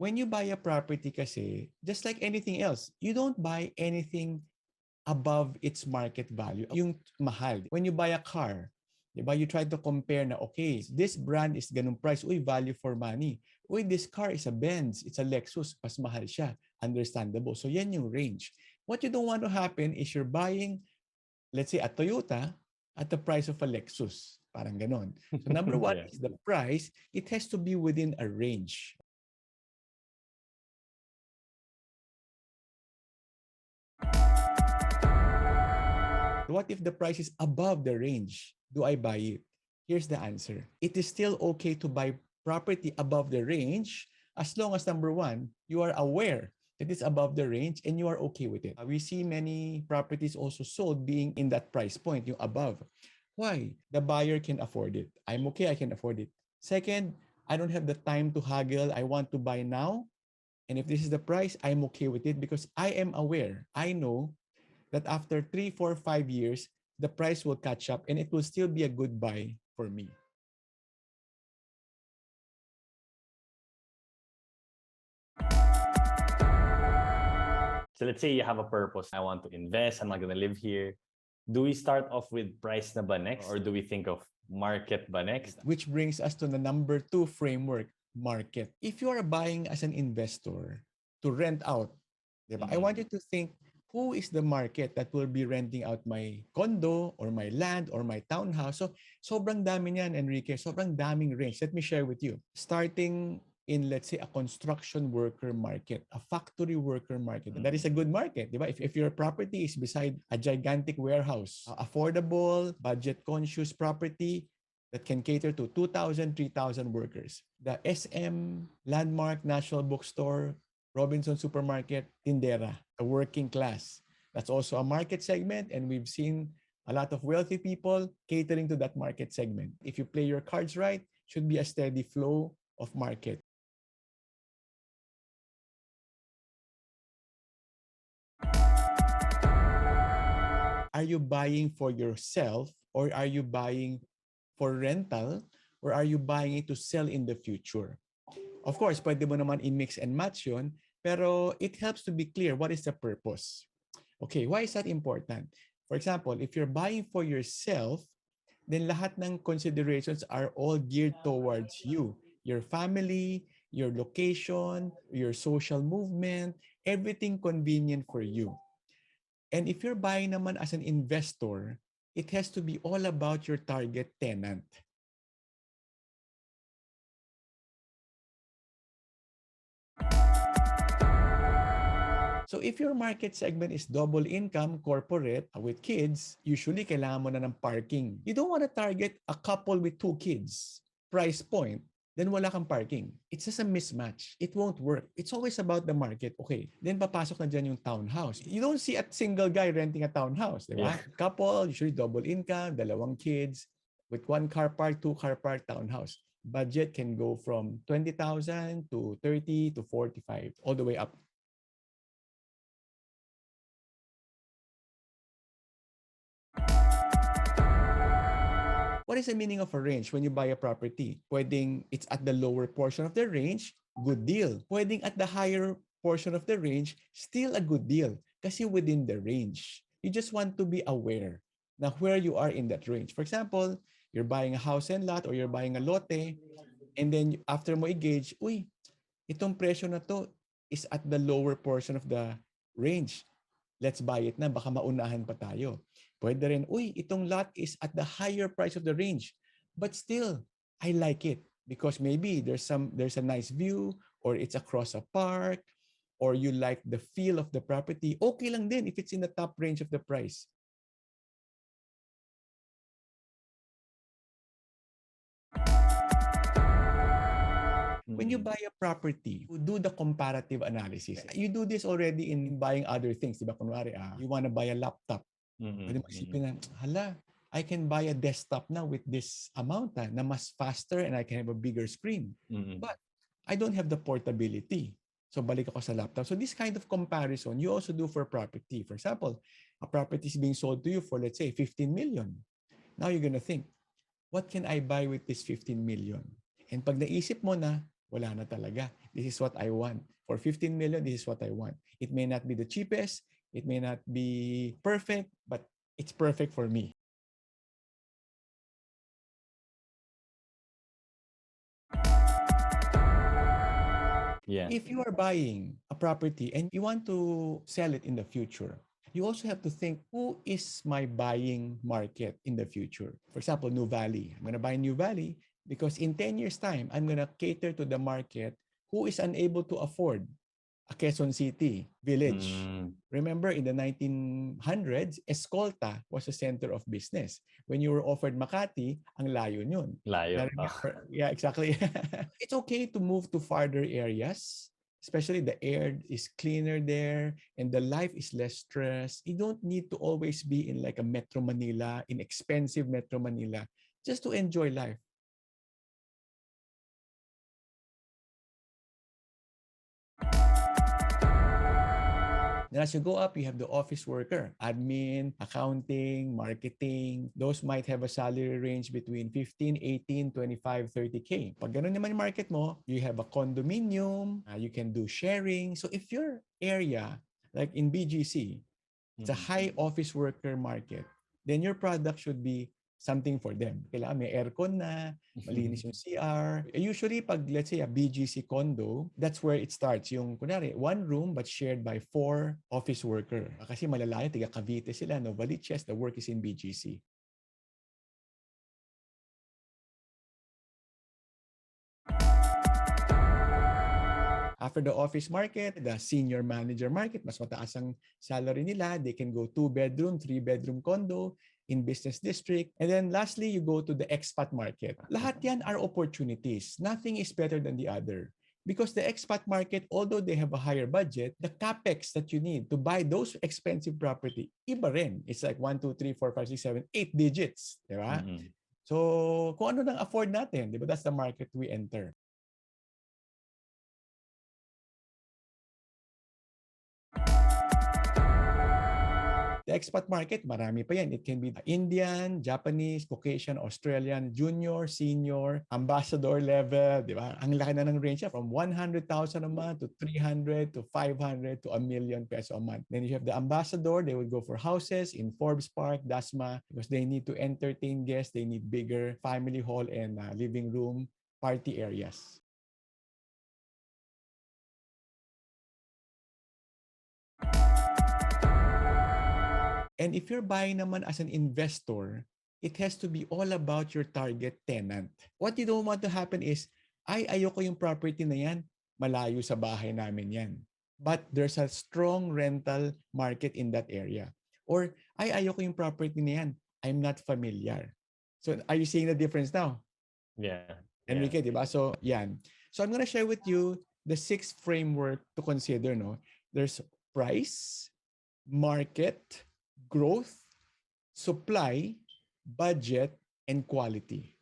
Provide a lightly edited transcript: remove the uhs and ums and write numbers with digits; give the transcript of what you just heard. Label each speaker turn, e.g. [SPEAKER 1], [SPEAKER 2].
[SPEAKER 1] When you buy a property kasi, just like anything else, you don't buy anything above its market value. Yung mahal. When you buy a car, diba, you try to compare na, okay, this brand is ganung price. Uy, value for money. Uy, this car is a Benz. It's a Lexus. Mas mahal siya. Understandable. So yan yung range. What you don't want to happen is you're buying, let's say, a Toyota at the price of a Lexus. Parang ganon. So number one
[SPEAKER 2] Yeah.
[SPEAKER 1] is the price. It has to be within a range. What if the price is above the range? Do I buy it? Here's the answer. It is still okay to buy property above the range as long as, number one, you are aware that it's above the range and you are okay with it. We see many properties also sold being in that price point, yung above. Why? The buyer can afford it. I'm okay, I can afford it. Second, I don't have the time to haggle. I want to buy now. And if this is the price, I'm okay with it because I am aware. I know that after 3, 4, 5 years, the price will catch up and it will still be a good buy for me.
[SPEAKER 2] So let's say you have a purpose. I want to invest. I'm not going to live here. Do we start off with price na ba next? Or do we think of market ba next?
[SPEAKER 1] Which brings us to the number 2 framework, market. If you are buying as an investor to rent out, diba? I want you to think, who is the market that will be renting out my condo or my land or my townhouse? So, sobrang dami niyan, Enrique. Sobrang daming range. Let me share with you. Starting in, let's say, a construction worker market, a factory worker market. That is a good market, di ba? If your property is beside a gigantic warehouse, affordable, budget-conscious property that can cater to 2,000, 3,000 workers. The SM, Landmark, National Bookstore, Robinson Supermarket, Tindera, the working class. That's also a market segment, and we've seen a lot of wealthy people catering to that market segment. If you play your cards right, should be a steady flow of market. Are you buying for yourself or are you buying for rental or are you buying it to sell in the future? Of course, pwede mo naman i-mix and match yun, pero it helps to be clear what is the purpose. Okay, why is that important? For example, if you're buying for yourself, then lahat ng considerations are all geared towards you, your family, your location, your social movement, everything convenient for you. And if you're buying naman as an investor, it has to be all about your target tenant. So if your market segment is double income, corporate, with kids, usually kailangan mo na ng parking. You don't want to target a couple with 2 kids. Price point, then wala kang parking. It's just a mismatch. It won't work. It's always about the market. Okay, then papasok na dyan yung townhouse. You don't see a single guy renting a townhouse, di ba?
[SPEAKER 2] Yeah.
[SPEAKER 1] Couple, usually double income, 2 kids, with 1 car park, 2 car park townhouse. Budget can go from 20,000 to 30 to 45, all the way up. What is the meaning of a range when you buy a property? Pwedeng it's at the lower portion of the range, good deal. Pwedeng at the higher portion of the range, still a good deal. Kasi within the range. You just want to be aware na where you are in that range. For example, you're buying a house and lot or you're buying a lote, and then after mo i-gauge, uy, itong presyo na to is at the lower portion of the range. Let's buy it na, baka maunahan pa tayo. Pwede rin, uy, itong lot is at the higher price of the range. But still, I like it because maybe there's a nice view or it's across a park or you like the feel of the property. Okay lang din if it's in the top range of the price. When you buy a property, you do the comparative analysis. You do this already in buying other things. Diba? Kunwari, you want to buy a laptop. Pwede mo isipin na, hala, I can buy a desktop now with this amount na mas faster and I can have a bigger screen. But I don't have the portability. So balik ako sa laptop. So this kind of comparison, you also do for property. For example, a property is being sold to you for, let's say, 15 million. Now you're gonna think, what can I buy with this 15 million? And pag naisip mo na, wala na talaga. This is what I want. For 15 million, this is what I want. It may not be the cheapest, it may not be perfect, but it's perfect for me.
[SPEAKER 2] Yeah.
[SPEAKER 1] If you are buying a property and you want to sell it in the future, you also have to think, who is my buying market in the future? For example, New Valley. I'm going to buy New Valley because in 10 years' time, I'm going to cater to the market who is unable to afford a Quezon City village. Remember, in the 1900s, Escolta was a center of business. When you were offered Makati, ang layo yun.
[SPEAKER 2] Layo.
[SPEAKER 1] Yeah, exactly. It's okay to move to farther areas, especially the air is cleaner there and the life is less stress. You don't need to always be in like a Metro Manila, in expensive Metro Manila, just to enjoy life. Then as you go up, you have the office worker, admin, accounting, marketing. Those might have a salary range between 15, 18, 25, 30K. Pag ganun naman yung market mo, you have a condominium, you can do sharing. So if your area, like in BGC, it's a high office worker market, then your product should be something for them. Kailangan may aircon na, malinis yung CR. Usually, pag let's say a BGC condo, that's where it starts. Yung, kunwari, one room but shared by 4 office worker. Kasi malalayo, tiga Cavite sila, Novaliches, the work is in BGC. After the office market, the senior manager market, mas mataas ang salary nila. They can go 2-bedroom, 3-bedroom condo in business district. And then lastly, you go to the expat market. Lahat yan are opportunities. Nothing is better than the other. Because the expat market, although they have a higher budget, the capex that you need to buy those expensive property, iba rin. It's like 1, 2, 3, 4, 5, 6, 7, 8 digits. Diba? So, kung ano nang afford natin, diba? That's the market we enter. The expat market, marami pa yan. It can be Indian, Japanese, Caucasian, Australian, junior, senior, ambassador level, di ba? Ang laki na ng range from 100,000 a month to 300 to 500 to a million peso a month. Then you have the ambassador, they will go for houses in Forbes Park, Dasma, because they need to entertain guests, they need bigger family hall and living room, party areas. And if you're buying naman as an investor, it has to be all about your target tenant. What you don't want to happen is, ayoko yung property na yan, malayo sa bahay namin yan. But there's a strong rental market in that area. Or, ayoko yung property na yan, I'm not familiar. So, are you seeing the difference now?
[SPEAKER 2] Yeah.
[SPEAKER 1] Enrique, di ba? So, yan. So, I'm gonna share with you the 6 framework to consider, no? There's price, market, growth, supply, budget, and quality.